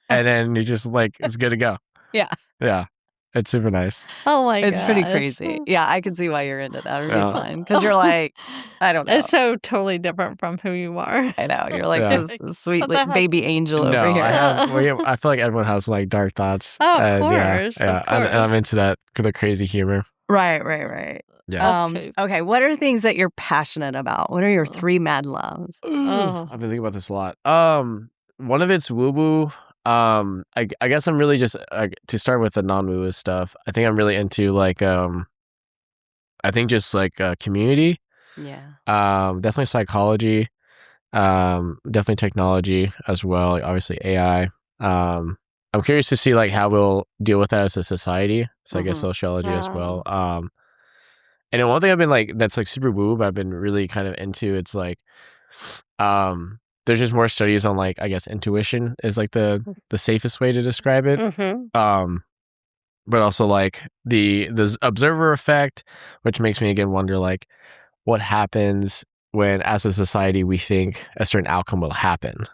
And then he just like, it's good to go. Yeah. Yeah. It's super nice. Oh my god. It's pretty crazy. Yeah, I can see why you're into that. It'd be fun. Because you're like, I don't know. It's so totally different from who you are. I know. You're like this sweet baby angel over here. I feel like everyone has like dark thoughts. Oh, of course. Yeah. And I'm into that kind of crazy humor. Right. Yeah. Okay, what are things that you're passionate about? What are your 3 mad loves? I've been thinking about this a lot. One of it's woo-woo. I guess I'm really just to start with the non-woo stuff. I think I'm really into like I think just like community. Yeah. Definitely psychology. Definitely technology as well. Like obviously AI. I'm curious to see like how we'll deal with that as a society. So I guess sociology as well. And then one thing I've been like that's like super woo, but I've been really kind of into. It's like there's just more studies on like I guess intuition is like the safest way to describe it. But also like the observer effect, which makes me again wonder like what happens when as a society we think a certain outcome will happen.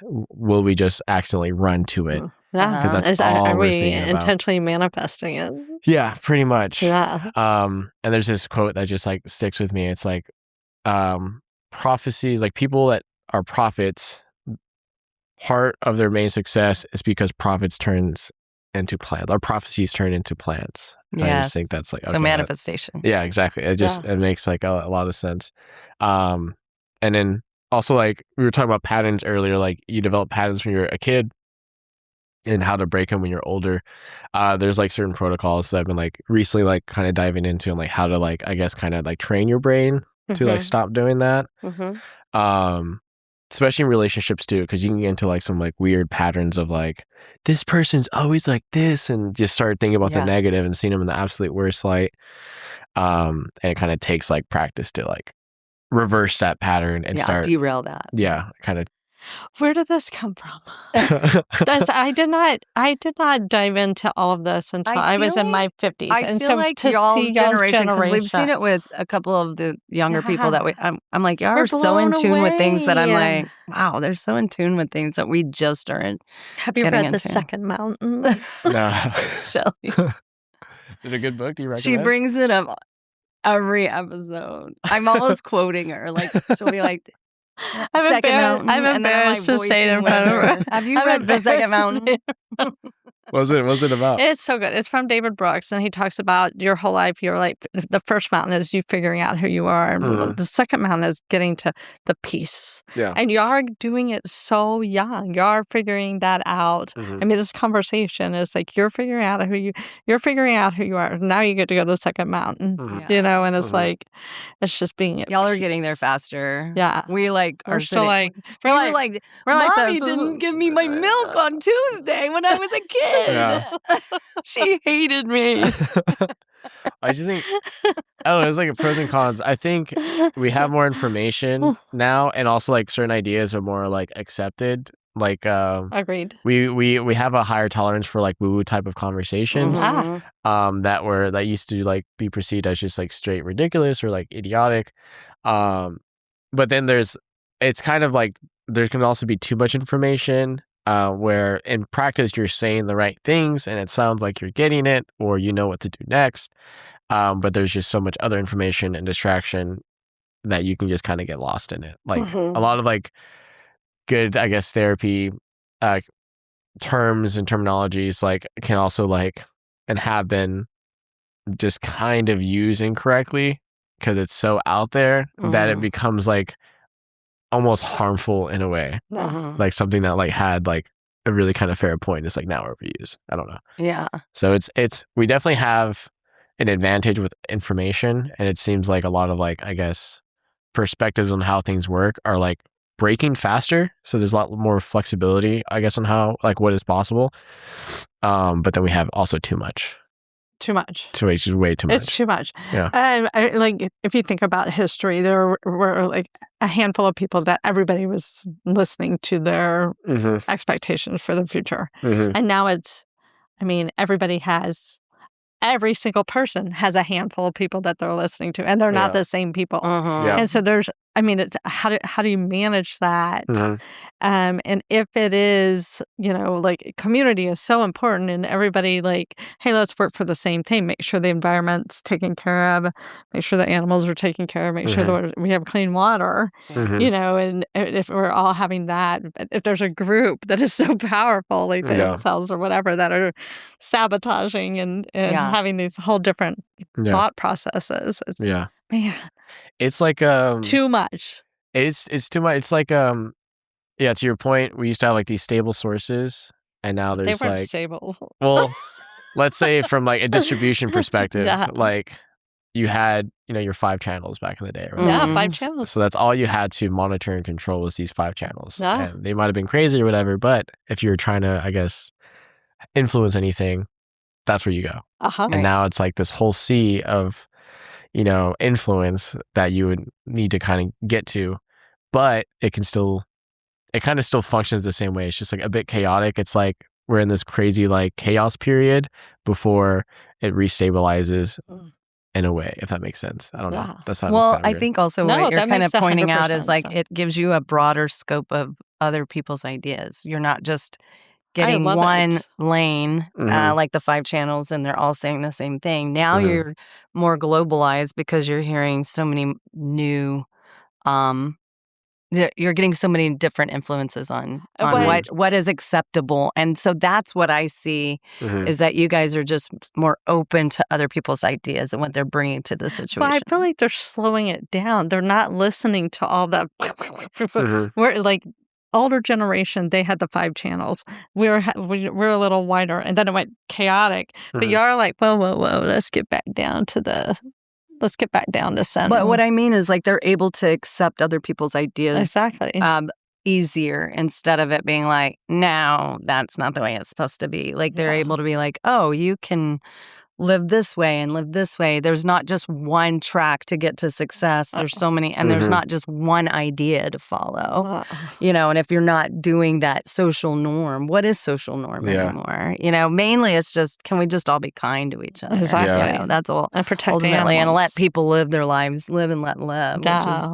Will we just accidentally run to it? Yeah, that's all are we're we thinking about. intentionally manifesting it? Yeah, pretty much. Yeah. And there's this quote that just like sticks with me. It's like prophecies, like people that are prophets, part of their main success is because prophets turns into plants, or prophecies turn into plants. Yeah, I just think that's like so manifestation. Yeah, exactly. It just it makes like a lot of sense. And then also like we were talking about patterns earlier. Like you develop patterns when you're a kid, and how to break them when you're older. There's like certain protocols that I've been like recently like kind of diving into, and like how to like I guess kind of like train your brain to like stop doing that. Especially in relationships too, because you can get into like some like weird patterns of like this person's always like this, and just start thinking about the negative and seeing them in the absolute worst light. And it kind of takes like practice to like reverse that pattern and start derail that. Yeah, kind of Where did this come from? I did not dive into all of this until I was in my 50s. I feel like y'all's generation, because we've seen it with a couple of the younger people that I'm like, y'all are so in tune with things that I'm like, wow, they're so in tune with things that we just aren't. Have you read The Second Mountain? No. Shelly. Is it a good book? Do you recommend? She brings it up every episode. I'm always quoting her. Like, she'll be like, I'm embarrassed to say it in front of her. Have you read The Second Mountain? What's it about? It's so good. It's from David Brooks, and he talks about your whole life. You're like, the first mountain is you figuring out who you are, and the second mountain is getting to the peace. Yeah. And you are doing it so young. You are figuring that out. I mean, this conversation is like you're figuring out who you are. Now you get to go to the second mountain, and it's like, it's just being at Y'all are peace. getting there faster. Yeah. We We're still like, Mommy didn't give me my milk on Tuesday when I was a kid. Yeah. She hated me. I just think, it's like a pros and cons. I think we have more information now, and also like certain ideas are more like accepted. Like, agreed. We have a higher tolerance for like woo-woo type of conversations that used to like be perceived as just like straight ridiculous or like idiotic. But then it's kind of like there can also be too much information. Where in practice you're saying the right things and it sounds like you're getting it or you know what to do next, but there's just so much other information and distraction that you can just kind of get lost in it. Like a lot of like good, I guess, therapy terms and terminologies like can also like and have been just kind of used incorrectly because it's so out there that it becomes like almost harmful in a way. Like something that like had like a really kind of fair point is like now overused. I don't know. Yeah. So it's we definitely have an advantage with information, and it seems like a lot of like, I guess, perspectives on how things work are like breaking faster. So there's a lot more flexibility, I guess, on how like what is possible. But then we have also too much. Too much. It's just way too much. It's too much. Yeah. Like if you think about history, there were like a handful of people that everybody was listening to their expectations for the future. And now every single person has a handful of people that they're listening to, and they're not the same people. And so it's how do you manage that? And if it is, like community is so important, and everybody like, hey, let's work for the same thing. Make sure the environment's taken care of. Make sure the animals are taken care of. Make sure that we have clean water. And if we're all having that, if there's a group that is so powerful, like the incels or whatever, that are sabotaging and having these whole different thought processes, man. It's like too much. It's too much. It's like to your point, we used to have like these stable sources, and now there's they weren't like stable. Well, let's say from like a distribution perspective, like you had your 5 channels back in the day, right? Yeah, 5 channels. So that's all you had to monitor and control was these 5 channels. And they might have been crazy or whatever, but if you're trying to, I guess, influence anything, that's where you go. And now it's like this whole sea of influence that you would need to kind of get to, but it kind of still functions the same way. It's just like a bit chaotic. It's like we're in this crazy like chaos period before it restabilizes in a way, if that makes sense. I don't know. That's not well. I think also what you're kind of pointing out is like it gives you a broader scope of other people's ideas. You're not just getting one lane, like the 5 channels, and they're all saying the same thing. Now you're more globalized because you're hearing so many new, you're getting so many different influences on what is acceptable. And so that's what I see is that you guys are just more open to other people's ideas and what they're bringing to the situation. But I feel like they're slowing it down. They're not listening to all that. We're like, older generation, they had the 5 channels. We're a little wider, and then it went chaotic. But you're like, whoa, let's get back down to center. But what I mean is like they're able to accept other people's ideas exactly easier instead of it being like, no, that's not the way it's supposed to be. Like they're able to be like, oh, you can live this way and live this way. There's not just one track to get to success. There's so many, and there's not just one idea to follow, and if you're not doing that social norm, what is social norm anymore? Mainly it's just, can we just all be kind to each other? Exactly. That's all. And protect ultimately, animals. And let people live their lives, live and let live, which is,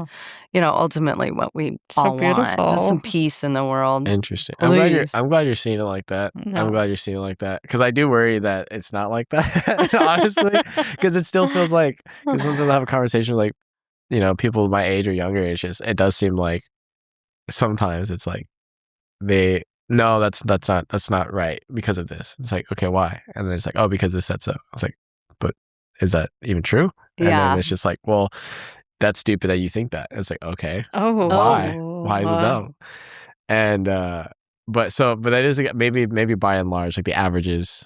ultimately what we all want. Just some peace in the world. Interesting. Please. I'm glad you're seeing it like that. No. I'm glad you're seeing it like that, because I do worry that it's not like that, honestly, because it still feels like, because sometimes I have a conversation with people my age or younger, it does seem like sometimes it's like no, that's not right because of this. It's like, okay, why? And then it's like, oh, because this said so. I was like, but is that even true? And then it's just like, well, that's stupid that you think that. It's like, okay, why? Why is it dumb? And but that is maybe by and large, like the averages,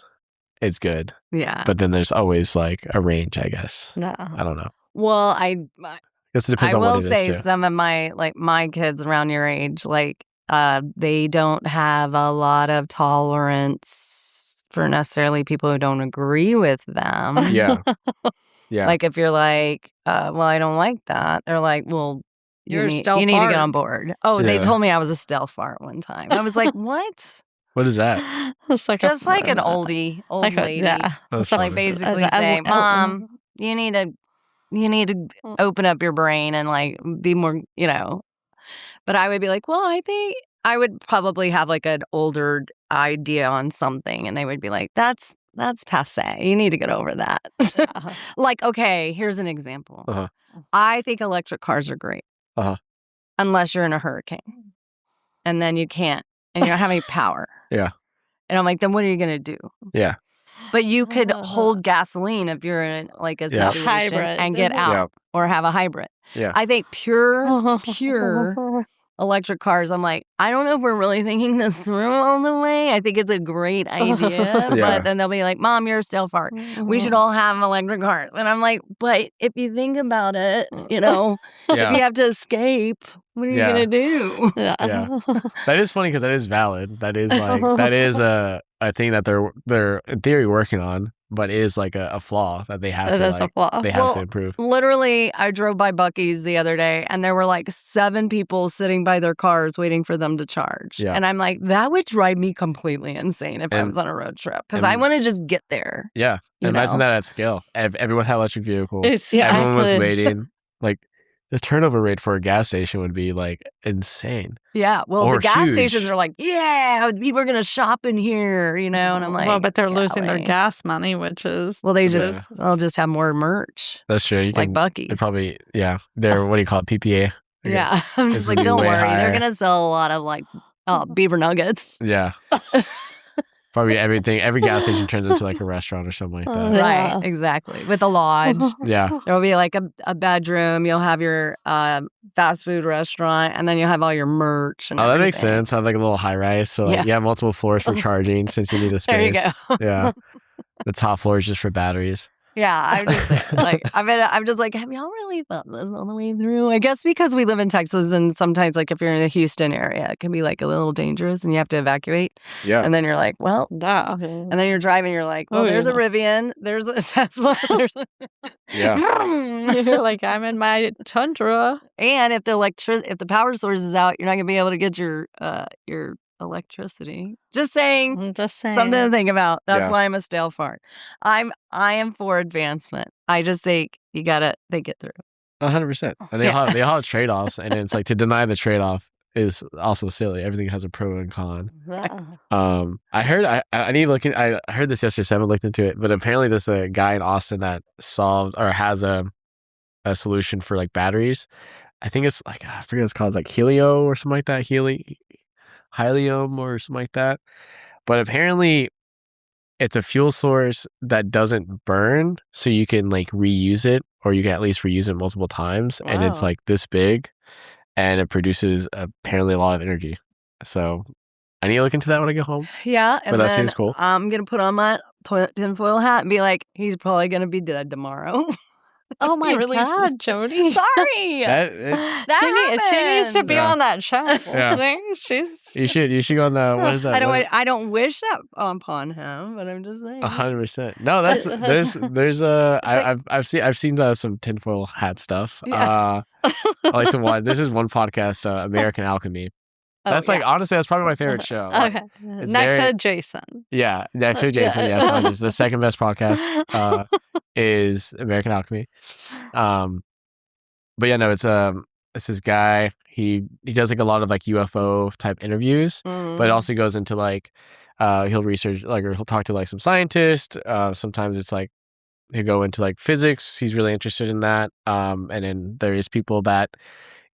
it's good. Yeah. But then there's always like a range, I guess. No. I don't know. Well, I guess it depends on what it is, will say too. some of my kids around your age, they don't have a lot of tolerance for necessarily people who don't agree with them. Yeah. Yeah. Like if you're like, well, I don't like that. They're like, well, You're a you stealth need to fart. get on board. Oh, they Yeah. told me I was a stealth fart one time. I was like, what? What is that? It's like Just like an old lady. That's Like funny. basically saying, Mom, you need to open up your brain and like be more, But I would be like, well, I think I would probably have like an older idea on something, and they would be like, that's passe. You need to get over that. Like, okay, here's an example. Uh-huh. I think electric cars are great. Uh-huh. Unless you're in a hurricane. And then you can't, and you don't have any power. Yeah. And I'm like, then what are you going to do? Yeah. But you could hold gasoline if you're in like a Yeah. situation Hybrid. and get out, Yeah. or have a hybrid. Yeah. I think pure electric cars, I'm like, I don't know if we're really thinking this through all the way. I think it's a great idea. Yeah. But then they'll be like, Mom, you're a stealth fart. We should all have electric cars. And I'm like, but if you think about it, if you have to escape, what are you going to do? Yeah. That is funny because that is valid. That is a thing that they're in theory working on, but is like a flaw that they have It is a flaw. They have to improve. Literally, I drove by Buc-ee's the other day, and there were like 7 people sitting by their cars waiting for them to charge. Yeah. And I'm like, that would drive me completely insane if I was on a road trip, because I want to just get there. Yeah. You Imagine know? that at scale. Everyone had electric vehicles. It's- Everyone was exactly. waiting. Like the turnover rate for a gas station would be like insane. Yeah. Well, Or the gas huge. stations are like, yeah, people are going to shop in here, and I'm like, well, but they're losing their golly. gas money, which is Well, they'll just have more merch, That's true. You like can Buc-ee's. They're probably they're what do you call it? PPA. I Yeah. guess. I'm It's just gonna like, be don't way worry. higher. They're going to sell a lot of like beaver nuggets. Yeah. Probably every gas station turns into like a restaurant or something like that. Yeah. Right, exactly. With a lodge. Yeah. There will be like a bedroom. You'll have your fast food restaurant, and then you'll have all your merch. And Oh, that makes everything. sense. Have like a little high rise. So like, you have multiple floors for charging since you need the There you space. go. Yeah. The top floor is just for batteries. Yeah, I'm just saying, like, I'm just like, have y'all really thought this all the way through? I guess because we live in Texas, and sometimes like if you're in the Houston area, it can be like a little dangerous, and you have to evacuate. Yeah. And then you're like, well, that. and then you're driving, you're like, well, there's a Rivian, there's a Tesla, Yeah. You're like, I'm in my Tundra. And if the power source is out, you're not gonna be able to get your electricity. Just saying. I'm just saying. Something to think about. That's Yeah. why I'm a stealth fart. I am for advancement. I just think they get through. 100%. And they all have trade-offs, and it's like to deny the trade-off is also silly. Everything has a pro and con. I heard I need to look in, I heard this yesterday, so I haven't looked into it, but apparently there's a guy in Austin that solved or has a solution for like batteries. I think it's like I forget what it's called. It's like Helio or something like that. Helium or something like that. But apparently it's a fuel source that doesn't burn, so you can like reuse it, or you can at least reuse it multiple times. Wow. And it's like this big, and it produces apparently a lot of energy. So I need to look into that when I get home. Yeah, and But that then seems cool. I'm gonna put on my tinfoil hat and be like, he's probably gonna be dead tomorrow. Oh my God, Jody. Sorry. She needs to be on that show. Yeah. You should go on the, what is that? I don't wish that upon him, but I'm just saying. 100%. No, there's I've seen some tinfoil hat stuff. Yeah. I like to watch. This is one podcast, American Alchemy. That's honestly, that's probably my favorite show. Okay. Next to Jason. Yeah, next to Jason. Yes, the second best podcast is American Alchemy. But yeah, no, it's this guy. He does like a lot of like UFO type interviews, but it also goes into like he'll research or he'll talk to like some scientists. Sometimes it's like he'll go into like physics. He's really interested in that. And then there is people that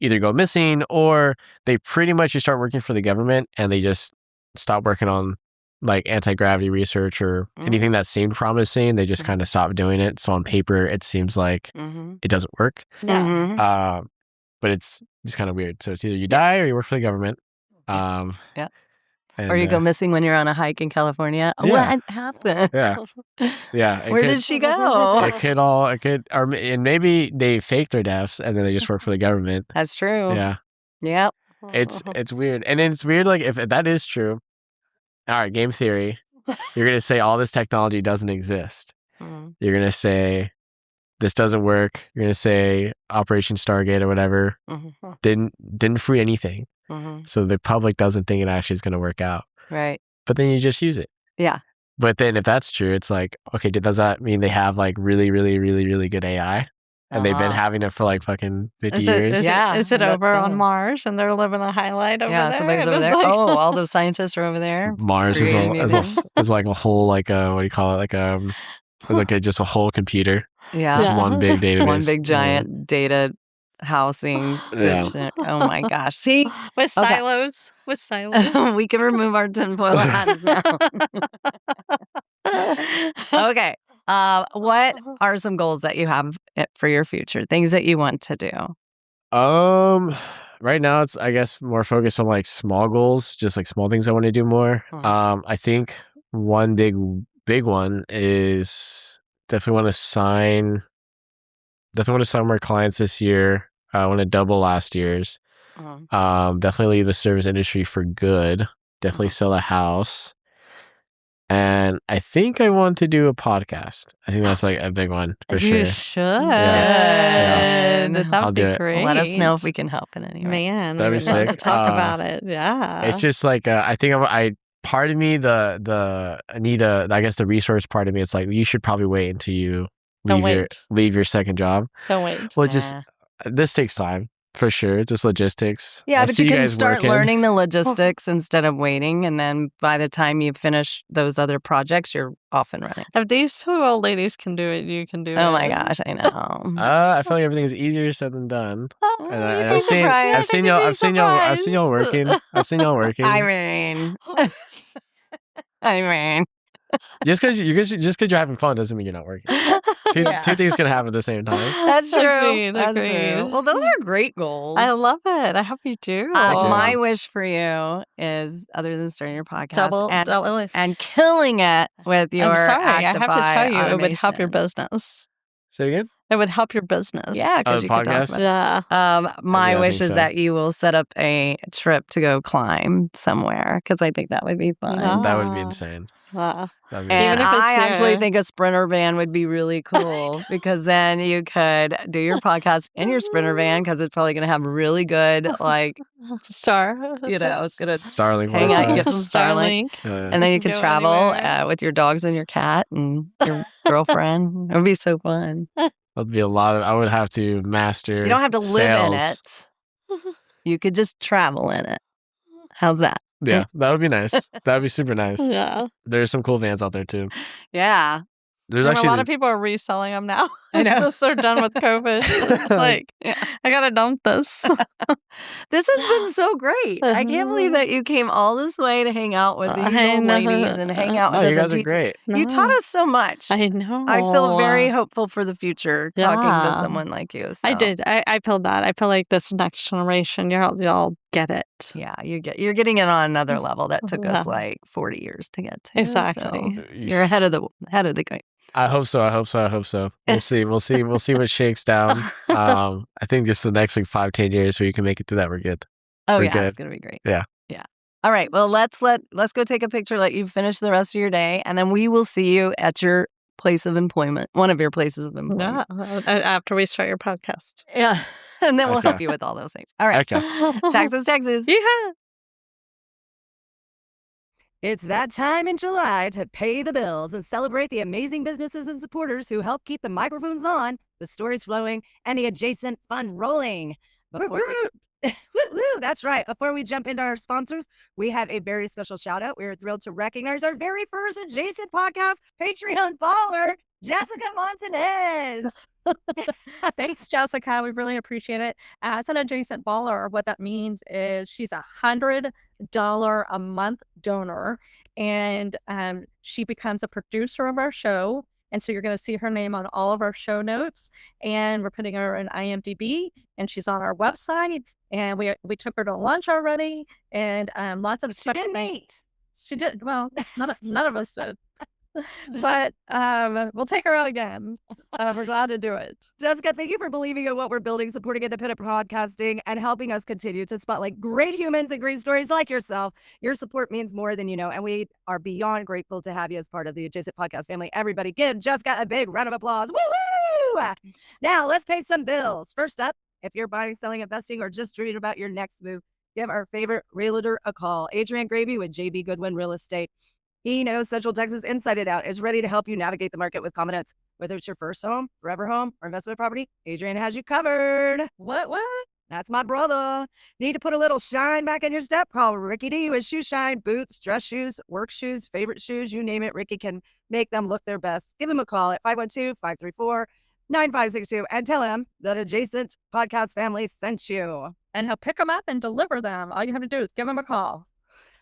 either go missing or they pretty much just start working for the government and they just stop working on like anti-gravity research or anything that seemed promising. They just kind of stop doing it. So on paper, it seems like it doesn't work. Yeah. But it's kind of weird. So it's either you die or you work for the government. Or you go missing when you're on a hike in California. Yeah. What happened? Yeah. Where did she go? And maybe they fake their deaths and then they just work for the government. That's true. Yeah. Yep. It's weird. And it's weird, like, if that is true, all right, game theory, you're going to say all this technology doesn't exist. You're going to say this doesn't work. You're going to say Operation Stargate or whatever didn't free anything. So the public doesn't think it actually is going to work out. Right. But then you just use it. Yeah. But then if that's true, it's like, okay, does that mean they have like really, really, really, really good AI? And they've been having it for like fucking 50 years? Is it over on Mars and they're living a highlight over there? Yeah, somebody's over there. All those scientists are over there. Mars is like a whole, like, what do you call it? Like just a whole computer. Yeah. Just one big database. One big giant data housing. Oh my gosh. See? With silos. We can remove our tinfoil hats now. Okay. What are some goals that you have for your future? Things that you want to do? Right now it's, I guess, more focused on like small goals, just like small things I want to do more. I think one big one is definitely want to sign more clients this year. I want to double last year's. Definitely leave the service industry for good. Definitely sell a house. And I think I want to do a podcast. I think that's like a big one for sure. You should. Yeah. That would be great. Let us know if we can help in any way. Man, that'd be sick. Talk about it. Yeah. It's just like I think part of me, the Anita, I guess the resource part of me, it's like you should probably wait until you leave your second job. Don't wait. Well, this takes time. For sure, just logistics. Yeah, but you can start learning the logistics instead of waiting, and then by the time you finish those other projects, you're off and running. If these two old ladies can do it, you can do it. Oh my gosh, I know. I feel like everything is easier said than done. And I've seen y'all working. I mean. Just because you're having fun doesn't mean you're not working. Two things can happen at the same time. That's true. That's true. Well, those are great goals. I love it. I hope you do. My wish for you is, other than starting your podcast and killing it with your. I'm sorry, I have to tell you, automation. it would help your business. Say again? It would help your business. Yeah, because you can talk about it. Yeah. My wish is that you will set up a trip to go climb somewhere, because I think that would be fun. Yeah. That would be insane. And I actually think a Sprinter van would be really cool, because then you could do your podcast in your Sprinter van, because it's probably going to have really good, like, it's going to Starlink hang out. You get some Starlink. And then you could travel with your dogs and your cat and your girlfriend. It would be so fun. That'd be a lot of, I would have to master. You don't have to live in it. You could just travel in it. How's that? Yeah, that would be nice. That would be super nice. Yeah. There's some cool vans out there too. Yeah. There's actually a lot of people are reselling them now. I know. Since they're done with COVID. It's like, I gotta dump this. This has been so great. I can't believe that you came all this way to hang out with these old ladies and hang out with us. You guys are great. You taught us so much. I know. I feel very hopeful for the future talking to someone like you. So. I did. I feel that. I feel like this next generation, y'all get it. Yeah, you're getting it on another level that took us like 40 years to get to. Exactly. So you're ahead of the game. I hope so. We'll see. We'll see what shakes down. I think just the next 5-10 years where you can make it through that, we're good. Oh, we're yeah, good. it's going to be great. Yeah. Yeah. All right. Well, let's go take a picture, let you finish the rest of your day, and then we will see you at your place of employment, one of your places of employment. Yeah, after we start your podcast. Yeah. And then we'll Okay. help you with all those things. All right. Okay. Texas. Yeah. It's that time in July to pay the bills and celebrate the amazing businesses and supporters who help keep the microphones on, the stories flowing, and the adjacent fun rolling. That's right. Before we jump into our sponsors, we have a very special shout out. We're thrilled to recognize our very first adjacent podcast Patreon follower, Jessica Montanez. Thanks, Jessica. We really appreciate it. As an adjacent baller, what that means is she's $100 a month donor, and she becomes a producer of our show. And so you're going to see her name on all of our show notes, and we're putting her in IMDb, and she's on our website. And we took her to lunch already, and lots of She didn't eat. She did. Well, none of us did. But we'll take her out again. We're glad to do it. Jessica, thank you for believing in what we're building, supporting independent podcasting, and helping us continue to spotlight great humans and great stories like yourself. Your support means more than you know, and we are beyond grateful to have you as part of the Adjacent Podcast family. Everybody give Jessica a big round of applause. Woo-hoo! Now, let's pay some bills. First up, if you're buying, selling, investing, or just dreaming about your next move, give our favorite realtor a call. Adrian Gravy with JB Goodwin Real Estate. He knows Central Texas inside and out, is ready to help you navigate the market with confidence. Whether it's your first home, forever home, or investment property, Adrian has you covered. What? That's my brother. Need to put a little shine back in your step? Call Ricky D with Shoe Shine, boots, dress shoes, work shoes, favorite shoes, you name it. Ricky can make them look their best. Give him a call at 512-534-9562 and tell him that Adjacent Podcast family sent you. And he'll pick them up and deliver them. All you have to do is give him a call.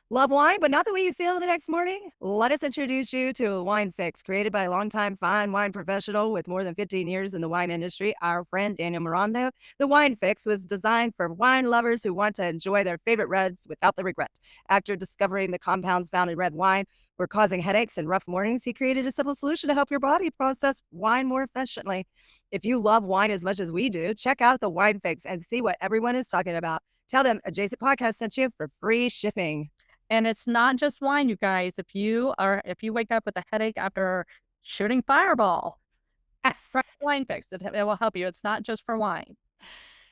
Love wine, but not the way you feel the next morning? Let us introduce you to Wine Fix, created by a longtime fine wine professional with more than 15 years in the wine industry, our friend Daniel Miranda. The Wine Fix was designed for wine lovers who want to enjoy their favorite reds without the regret. After discovering the compounds found in red wine were causing headaches and rough mornings, he created a simple solution to help your body process wine more efficiently. If you love wine as much as we do, check out the Wine Fix and see what everyone is talking about. Tell them Adjacent Podcast sent you for free shipping. And it's not just wine, you guys. If you wake up with a headache after shooting Fireball, try Wine Fix. It will help you. It's not just for wine.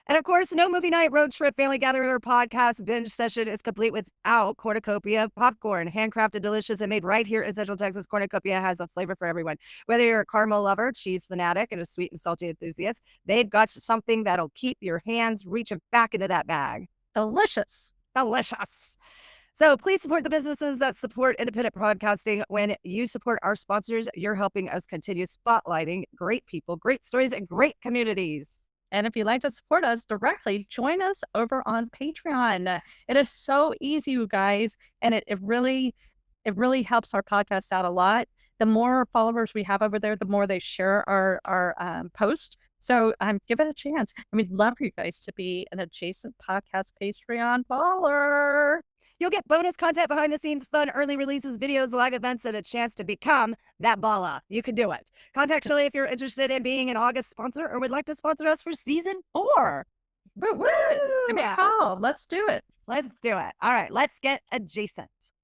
And of course, no movie night, road trip, family gathering, or podcast binge session is complete without Cornucopia popcorn. Handcrafted, delicious, and made right here in Central Texas, Cornucopia has a flavor for everyone. Whether you're a caramel lover, cheese fanatic, and a sweet and salty enthusiast, they've got something that'll keep your hands reaching back into that bag. Delicious. So please support the businesses that support independent podcasting. When you support our sponsors, you're helping us continue spotlighting great people, great stories, and great communities. And if you'd like to support us directly, join us over on Patreon. It is so easy, you guys, and it really helps our podcast out a lot. The more followers we have over there, the more they share our posts. So give it a chance. And we'd love for you guys to be an Adjacent Podcast Patreon baller. You'll get bonus content, behind the scenes, fun, early releases, videos, live events, and a chance to become that baller. You can do it. Contact Shelly if you're interested in being an August sponsor or would like to sponsor us for season 4. Woo! Give me a call. Let's do it. All right, let's get adjacent.